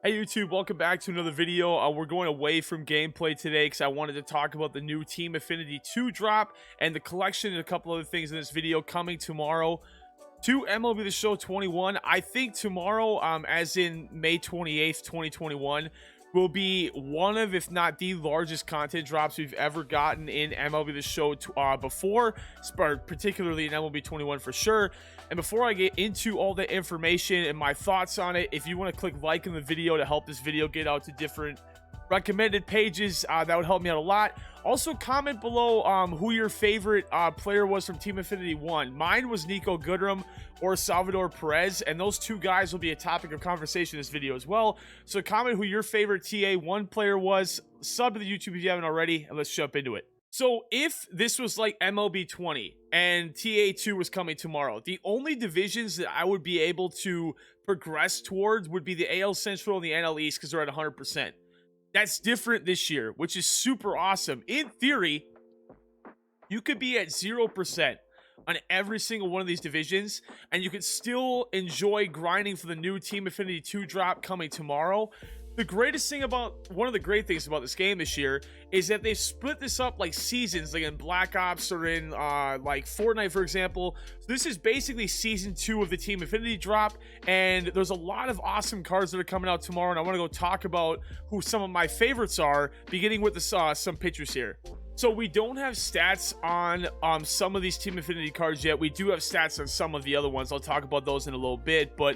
Hey YouTube, welcome back to another video. We're going away from gameplay today because I wanted to talk about the new Team Affinity 2 drop and the collection and a couple other things in this video coming tomorrow to MLB The Show 21. I think tomorrow, as in May 28th, 2021, will be one of, if not the largest content drops we've ever gotten in MLB The Show before, particularly in MLB 21 for sure. And before I get into all the information and my thoughts on it, if you want to click like in the video to help this video get out to different recommended pages, that would help me out a lot. Also, comment below who your favorite player was from Team Affinity 1. Mine was Nico Goodrum or Salvador Perez, and those two guys will be a topic of conversation in this video as well. So comment who your favorite TA1 player was, sub to the YouTube if you haven't already, and let's jump into it. So if this was like MLB 20 and TA2 was coming tomorrow, the only divisions that I would be able to progress towards would be the AL Central and the NL East because they're at 100%. That's different this year, which is super awesome. In theory, you could be at 0% on every single one of these divisions, and you could still enjoy grinding for the new Team Affinity 2 drop coming tomorrow. The greatest thing about, one of the great things about this game this year is that they've split this up like seasons, like in Black Ops or in like Fortnite, for example. So this is basically season 2 of the Team Affinity drop, and there's a lot of awesome cards that are coming out tomorrow, and I want to go talk about who some of my favorites are, beginning with the, some pictures here. So we don't have stats on some of these Team Affinity cards yet. We do have stats on some of the other ones. I'll talk about those in a little bit, but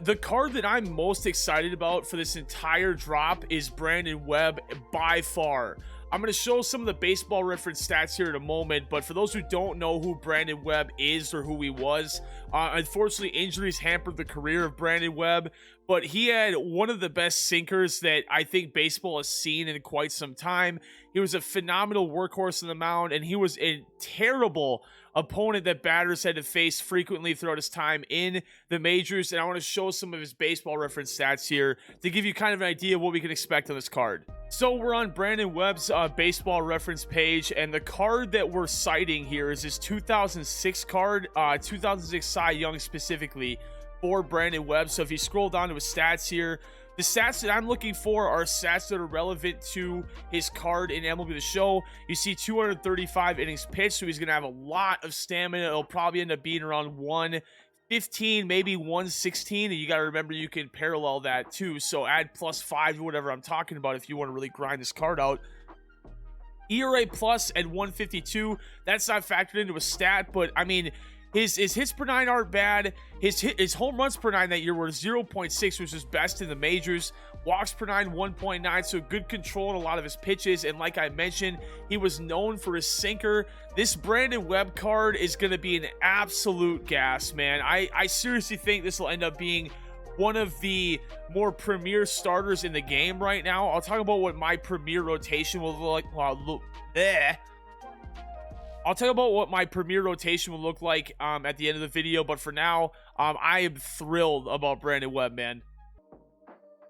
the card that I'm most excited about for this entire drop is Brandon Webb by far. I'm going to show some of the baseball reference stats here in a moment, but for those who don't know who Brandon Webb is or who he was, unfortunately injuries hampered the career of Brandon Webb, but he had one of the best sinkers that I think baseball has seen in quite some time. He was a phenomenal workhorse on the mound, and he was a terrible opponent that batters had to face frequently throughout his time in the majors. And I want to show some of his baseball reference stats here to give you kind of an idea of what we can expect on this card. So we're on Brandon Webb's baseball reference page, and the card that we're citing here is his 2006 card, 2006 Cy Young specifically for Brandon Webb. So if you scroll down to his stats here, the stats that I'm looking for are stats that are relevant to his card in MLB The Show. You see 235 innings pitched, so he's going to have a lot of stamina. It'll probably end up being around 115, maybe 116, and you got to remember you can parallel that too. So add +5 to whatever I'm talking about if you want to really grind this card out. ERA plus at 152, that's not factored into a stat, but I mean, his hits per 9 aren't bad. His home runs per 9 that year were 0.6, which is best in the majors. Walks per 9, 1.9, so good control on a lot of his pitches. And like I mentioned, he was known for his sinker. This Brandon Webb card is going to be an absolute gas, man. I seriously think this will end up being one of the more premier starters in the game right now. I'll talk about what my premier rotation will look like. I'll tell you about what my premier rotation will look like at the end of the video, but for now, I am thrilled about Brandon Webb, man.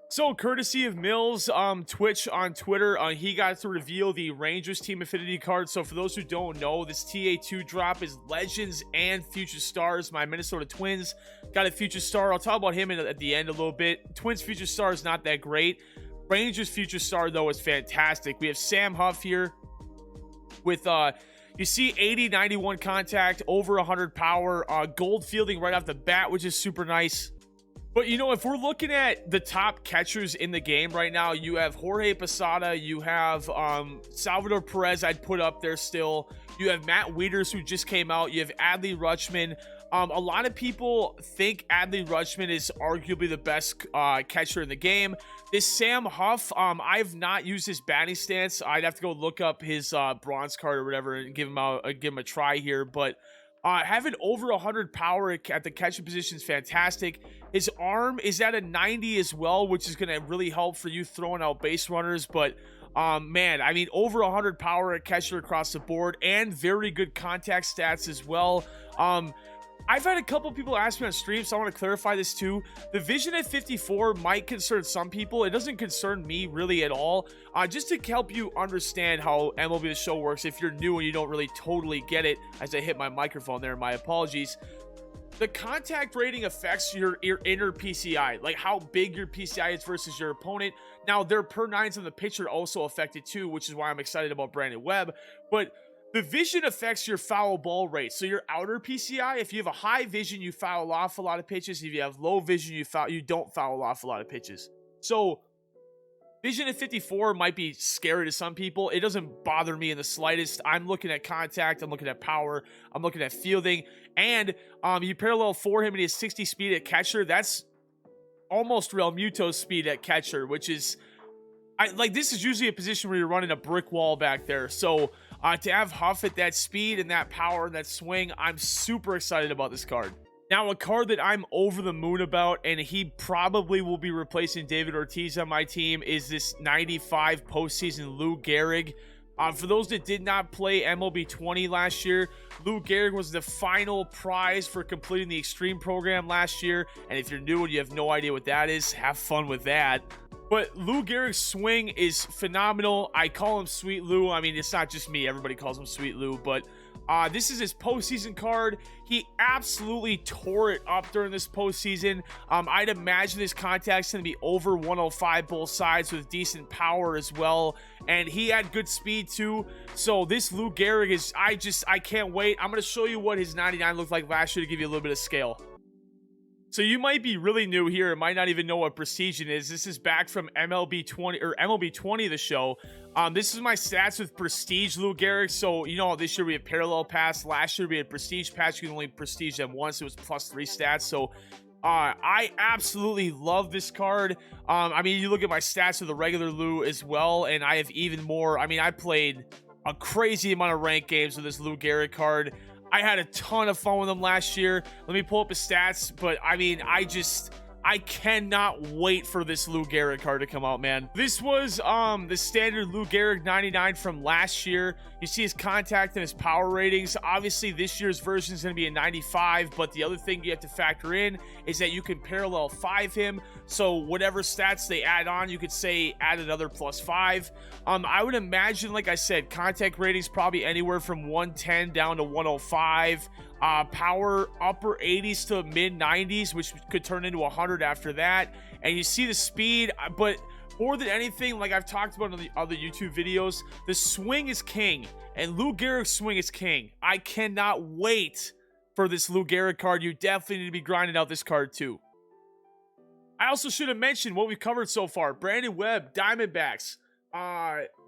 So, courtesy of Mills, Twitch on Twitter, he got to reveal the Rangers Team Affinity card. So, for those who don't know, this TA2 drop is Legends and Future Stars. My Minnesota Twins got a Future Star. I'll talk about him at the end a little bit. Twins Future Star is not that great. Rangers Future Star, though, is fantastic. We have Sam Huff here with, you see 80, 91 contact, over 100 power, gold fielding right off the bat, which is super nice. But, you know, if we're looking at the top catchers in the game right now, you have Jorge Posada, you have Salvador Perez I'd put up there still. You have Matt Wieters, who just came out. You have Adley Rutschman. A lot of people think Adley Rutschman is arguably the best catcher in the game. This Sam Huff, I've not used his batting stance. I'd have to go look up his bronze card or whatever and give him a try here. But having over 100 power at the catching position is fantastic. His arm is at a 90 as well, which is going to really help for you throwing out base runners. But man, I mean, over 100 power at catcher across the board and very good contact stats as well. I've had a couple people ask me on stream, so I want to clarify this too. The vision at 54 might concern some people. It doesn't concern me really at all. Just to help you understand how MLB The Show works, if you're new and you don't really totally get it, as I hit my microphone there, my apologies. The contact rating affects your inner PCI, like how big your PCI is versus your opponent. Now, their per nines on the pitcher also affected too, which is why I'm excited about Brandon Webb. But the vision affects your foul ball rate. So your outer PCI, if you have a high vision, you foul off a lot of pitches. If you have low vision, you don't foul off a lot of pitches. So vision at 54 might be scary to some people. It doesn't bother me in the slightest. I'm looking at contact. I'm looking at power. I'm looking at fielding. And you parallel for him and he has 60 speed at catcher. That's almost Real Muto's speed at catcher, which is... this is usually a position where you're running a brick wall back there. So to have Huff at that speed and that power and that swing, I'm super excited about this card. Now, a card that I'm over the moon about, and he probably will be replacing David Ortiz on my team, is this 95 postseason Lou Gehrig. For those that did not play MLB 20 last year, Lou Gehrig was the final prize for completing the Extreme program last year. And if you're new and you have no idea what that is, have fun with that. But Lou Gehrig's swing is phenomenal. I call him Sweet Lou. I mean, it's not just me. Everybody calls him Sweet Lou. But this is his postseason card. He absolutely tore it up during this postseason. I'd imagine his contact's going to be over 105 both sides with decent power as well. And he had good speed too. So this Lou Gehrig is, I can't wait. I'm going to show you what his 99 looked like last year to give you a little bit of scale. So you might be really new here and might not even know what Prestige is. This is back from MLB 20 or MLB 20, the show. This is my stats with Prestige Lou Gehrig. So, you know, this year we had Parallel Pass. Last year we had Prestige Pass. You can only Prestige them once. It was +3 stats. So, I absolutely love this card. I mean, you look at my stats with the regular Lou as well, and I have even more. I mean, I played a crazy amount of ranked games with this Lou Gehrig card. I had a ton of fun with him last year. Let me pull up his stats, but I mean, I cannot wait for this Lou Gehrig card to come out, man. This was the standard Lou Gehrig 99 from last year. You see his contact and his power ratings. Obviously, this year's version is going to be a 95, but the other thing you have to factor in is that you can parallel 5 him. So whatever stats they add on, you could say add another +5. I would imagine, like I said, contact ratings probably anywhere from 110 down to 105. Power upper 80s to mid 90s, which could turn into 100 after that. And you see the speed, but more than anything, like I've talked about in the other YouTube videos, the swing is king, and Lou Gehrig's swing is king. I cannot wait for this Lou Gehrig card. You definitely need to be grinding out this card too. I also should have mentioned what we've covered so far. Brandon Webb, Diamondbacks,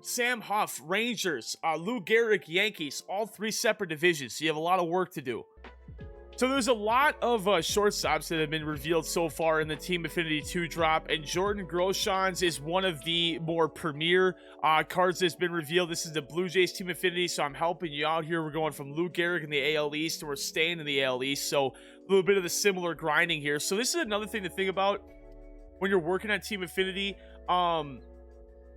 Sam Huff, Rangers, Lou Gehrig, Yankees, all 3 separate divisions. So you have a lot of work to do. So there's a lot of shortstops that have been revealed so far in the Team Affinity 2 drop, and Jordan Groshans is one of the more premier cards that's been revealed. This is the Blue Jays Team Affinity, so I'm helping you out here. We're going from Lou Gehrig in the AL East, and we're staying in the AL East, so a little bit of the similar grinding here. So this is another thing to think about when you're working on Team Affinity.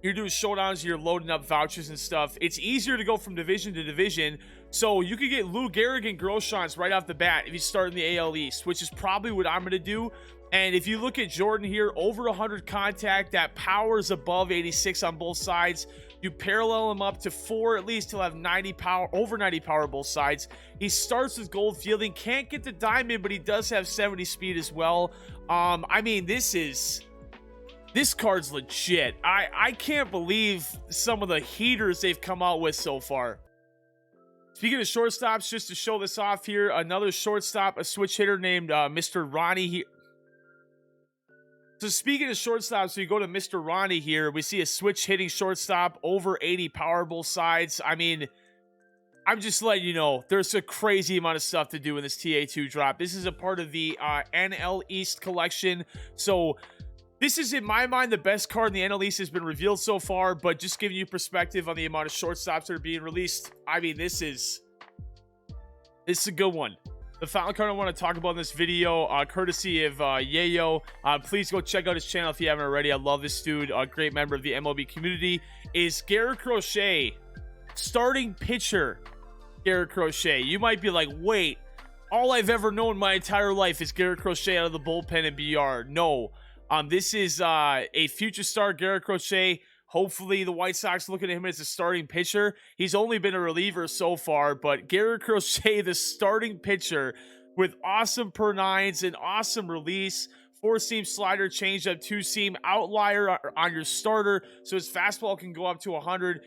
You're doing showdowns, you're loading up vouchers and stuff. It's easier to go from division to division. So you could get Lou Gehrig and Groshans right off the bat if you start in the AL East, which is probably what I'm going to do. And if you look at Jordan here, over 100 contact, that power is above 86 on both sides. You parallel him up to 4 at least, he'll have 90 power, over 90 power both sides. He starts with gold fielding, can't get the diamond, but he does have 70 speed as well. I mean, this card's legit. I can't believe some of the heaters they've come out with so far. Speaking of shortstops, just to show this off here, another shortstop, a switch hitter named Mr. Ronnie here. So speaking of shortstops, we go to Mr. Ronnie here. We see a switch hitting shortstop, over 80 power both sides. I mean, I'm just letting you know, there's a crazy amount of stuff to do in this TA2 drop. This is a part of the NL East collection. So this is, in my mind, the best card in the NL East has been revealed so far, but just giving you perspective on the amount of shortstops that are being released. I mean, this is a good one. The final card I want to talk about in this video, courtesy of Yayo. Please go check out his channel if you haven't already. I love this dude, a great member of the MLB community. Is Garrett Crochet, starting pitcher Garrett Crochet. You might be like, wait, all I've ever known my entire life is Garrett Crochet out of the bullpen and BR. No. This is a future star, Gehrig Crochet. Hopefully, the White Sox looking at him as a starting pitcher. He's only been a reliever so far, but Gehrig Crochet, the starting pitcher, with awesome per nines, an awesome release, 4-seam slider, changeup, 2-seam outlier on your starter, so his fastball can go up to 100.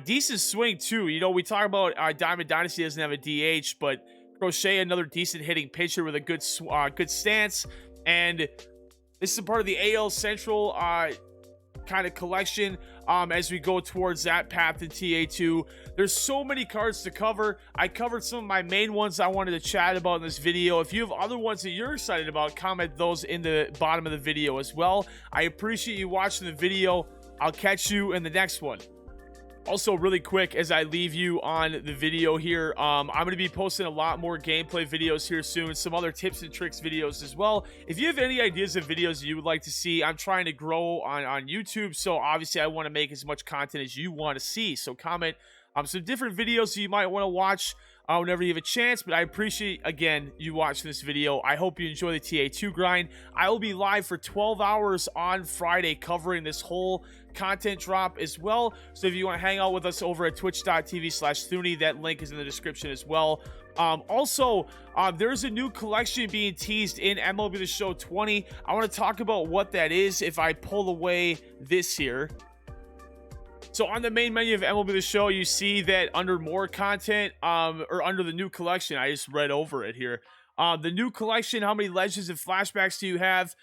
Decent swing too. You know, we talk about Diamond Dynasty doesn't have a DH, but Crochet, another decent hitting pitcher with a good stance. And this is a part of the AL Central kind of collection as we go towards that path in TA2. There's so many cards to cover. I covered some of my main ones I wanted to chat about in this video. If you have other ones that you're excited about, comment those in the bottom of the video as well. I appreciate you watching the video. I'll catch you in the next one. Also, really quick, as I leave you on the video here, I'm going to be posting a lot more gameplay videos here soon, some other tips and tricks videos as well. If you have any ideas of videos you would like to see, I'm trying to grow on YouTube, so obviously I want to make as much content as you want to see. So comment some different videos that you might want to watch whenever you have a chance. But I appreciate, again, you watching this video. I hope you enjoy the TA2 grind. I will be live for 12 hours on Friday covering this whole content drop as well. So if you want to hang out with us over at twitch.tv/Thuuuuney, that link is in the description as well. Also, there's a new collection being teased in MLB The Show 20. I want to talk about what that is if I pull away this here. So on the main menu of MLB The Show, you see that under more content, or under the new collection, I just read over it here. The new collection, how many legends and flashbacks do you have?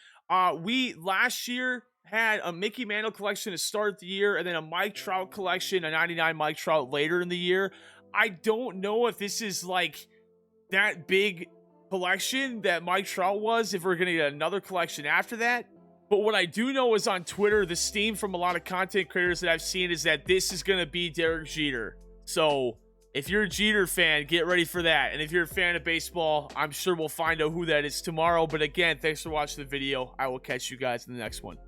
We last year had a Mickey Mantle collection to start the year, and then a Mike Trout collection, a 99 Mike Trout later in the year. I don't know if this is like that big collection that Mike Trout was, if we're going to get another collection after that. But what I do know is on Twitter, the steam from a lot of content creators that I've seen is that this is going to be Derek Jeter. So if you're a Jeter fan, get ready for that. And if you're a fan of baseball, I'm sure we'll find out who that is tomorrow. But again, thanks for watching the video. I will catch you guys in the next one.